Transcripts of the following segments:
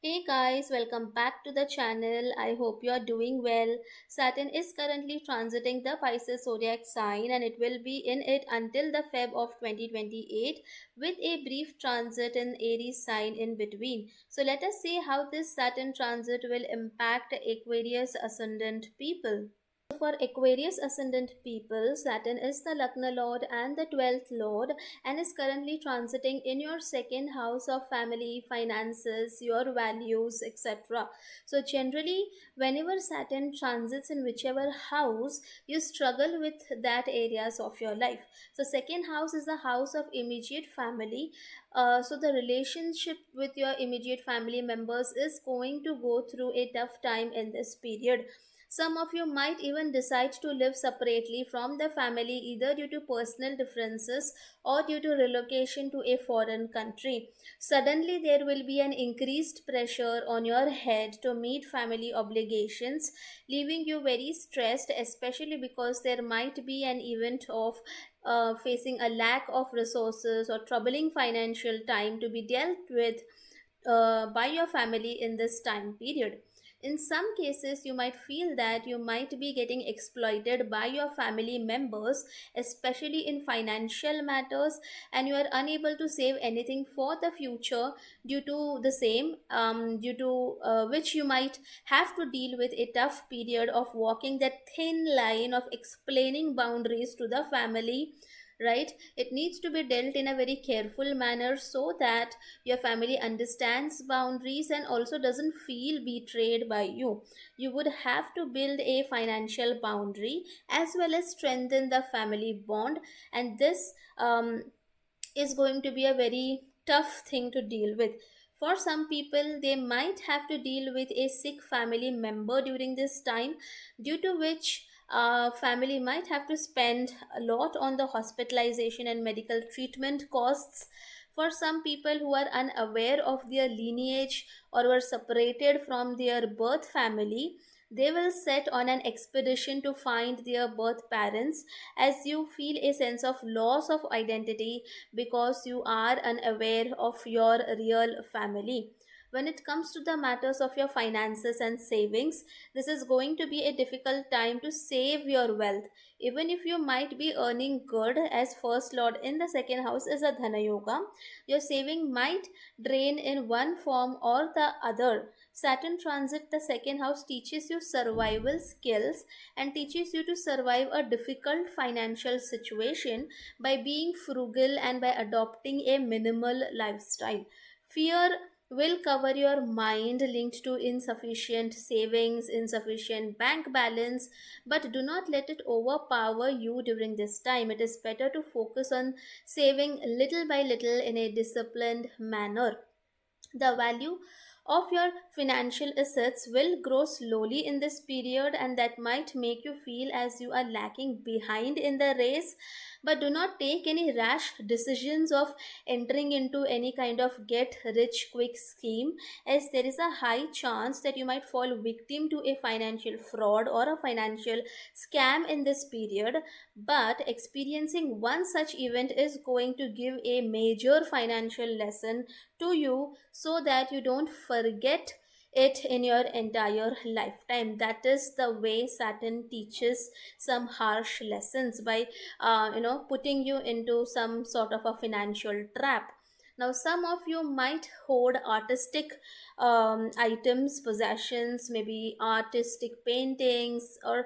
Hey guys, welcome back to the channel. I hope you are doing well. Saturn is currently transiting the Pisces Zodiac Sign and it will be in it until the Feb of 2028 with a brief transit in Aries sign in between. So let us see how this Saturn transit will impact Aquarius Ascendant people. For Aquarius ascendant people, Saturn is the Lagna Lord and the 12th Lord and is currently transiting in your second house of family, finances, your values, etc. So, generally, whenever Saturn transits in whichever house, you struggle with that areas of your life. So, second house is the house of immediate family. So, the relationship with your immediate family members is going to go through a tough time in this period. Some of you might even decide to live separately from the family either due to personal differences or due to relocation to a foreign country. Suddenly, there will be an increased pressure on your head to meet family obligations, leaving you very stressed, especially because there might be an event of facing a lack of resources or troubling financial time to be dealt with by your family in this time period. In some cases, you might feel that you might be getting exploited by your family members, especially in financial matters, and you are unable to save anything for the future due to the same, due to which you might have to deal with a tough period of walking that thin line of explaining boundaries to the family, right? It needs to be dealt in a very careful manner so that your family understands boundaries and also doesn't feel betrayed by you. You would have to build a financial boundary as well as strengthen the family bond, and this is going to be a very tough thing to deal with. For some people, they might have to deal with a sick family member during this time, due to which family might have to spend a lot on the hospitalization and medical treatment costs. For some people who are unaware of their lineage or were separated from their birth family, they will set on an expedition to find their birth parents, as you feel a sense of loss of identity because you are unaware of your real family. When it comes to the matters of your finances and savings, this is going to be a difficult time to save your wealth. Even if you might be earning good, as first lord in the second house is a Dhana Yoga, your saving might drain in one form or the other. Saturn transit the second house teaches you survival skills and teaches you to survive a difficult financial situation by being frugal and by adopting a minimal lifestyle. Fear will cover your mind linked to insufficient savings, insufficient bank balance, but do not let it overpower you during this time. It is better to focus on saving little by little in a disciplined manner. The value of your financial assets will grow slowly in this period, and that might make you feel as you are lacking behind in the race. But do not take any rash decisions of entering into any kind of get rich quick scheme, as there is a high chance that you might fall victim to a financial fraud or a financial scam in this period. But experiencing one such event is going to give a major financial lesson to you so that you don't forget it in your entire lifetime. That is the way Saturn teaches some harsh lessons by putting you into some sort of a financial trap. Now, some of you might hoard artistic items, possessions, maybe artistic paintings or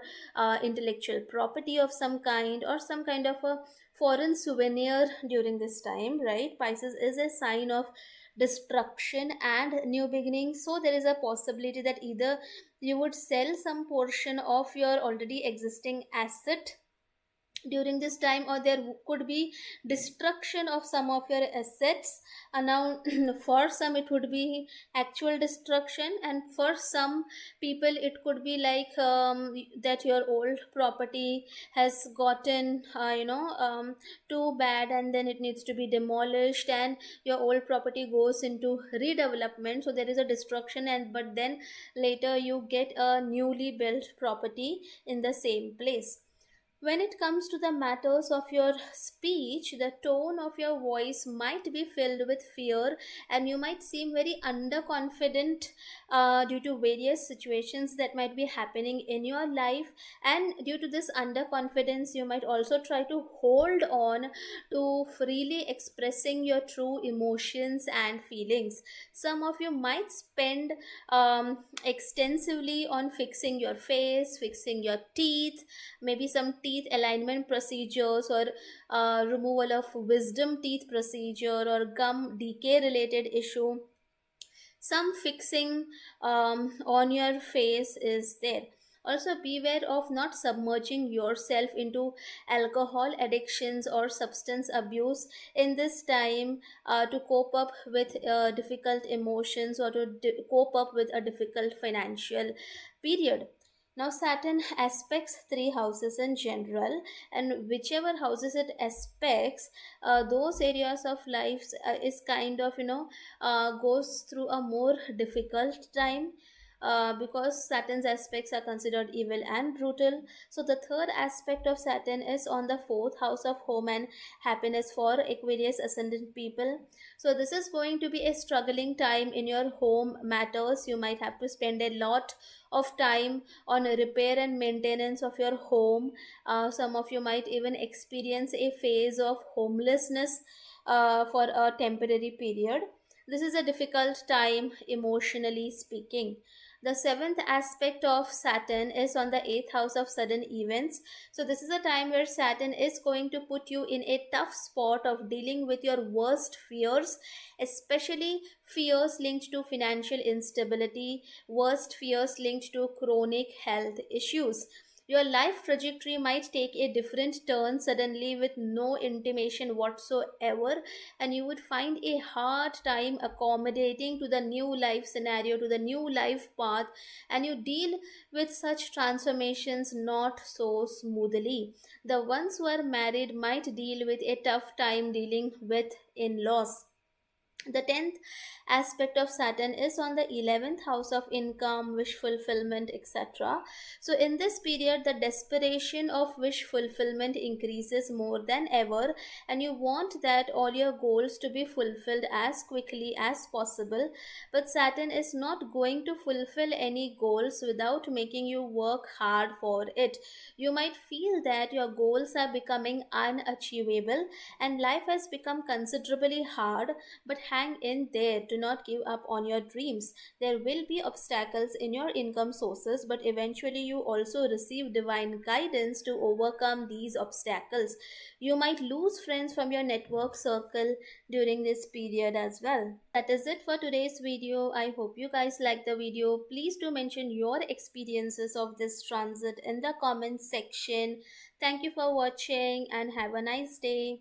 intellectual property of some kind, or some kind of a foreign souvenir during this time, right? Pisces is a sign of destruction and new beginnings, so there is a possibility that either you would sell some portion of your already existing asset during this time, or there could be destruction of some of your assets. And now for some it would be actual destruction, and for some people it could be like that your old property has gotten too bad, and then it needs to be demolished and your old property goes into redevelopment, so there is a destruction, and but then later you get a newly built property in the same place. When it comes to the matters of your speech, the tone of your voice might be filled with fear, and you might seem very underconfident due to various situations that might be happening in your life. And due to this underconfidence, you might also try to hold on to freely expressing your true emotions and feelings. Some of you might spend extensively on fixing your face, fixing your teeth, maybe some teeth alignment procedures, or removal of wisdom teeth procedure, or gum decay related issue. Some fixing on your face is there. Also beware of not submerging yourself into alcohol addictions or substance abuse in this time, to cope up with difficult emotions, or to cope up with a difficult financial period. Now Saturn aspects three houses in general, and whichever houses it aspects, those areas of life is kind of, goes through a more difficult time, because Saturn's aspects are considered evil and brutal. So the third aspect of Saturn is on the fourth house of home and happiness for Aquarius Ascendant people. So this is going to be a struggling time in your home matters. You might have to spend a lot of time on repair and maintenance of your home. Some of you might even experience a phase of homelessness for a temporary period. This is a difficult time emotionally speaking. The seventh aspect of Saturn is on the eighth house of sudden events. So, this is a time where Saturn is going to put you in a tough spot of dealing with your worst fears, especially fears linked to financial instability, worst fears linked to chronic health issues. Your life trajectory might take a different turn suddenly with no intimation whatsoever, and you would find a hard time accommodating to the new life scenario, to the new life path, and you deal with such transformations not so smoothly. The ones who are married might deal with a tough time dealing with in laws. The 10th aspect of Saturn is on the 11th house of income, wish fulfillment, etc. So, in this period, the desperation of wish fulfillment increases more than ever, and you want that all your goals to be fulfilled as quickly as possible. But Saturn is not going to fulfill any goals without making you work hard for it. You might feel that your goals are becoming unachievable and life has become considerably hard, but hang in there. Do not give up on your dreams. There will be obstacles in your income sources, but eventually you also receive divine guidance to overcome these obstacles. You might lose friends from your network circle during this period as well. That is it for today's video. I hope you guys like the video. Please do mention your experiences of this transit in the comment section. Thank you for watching and have a nice day.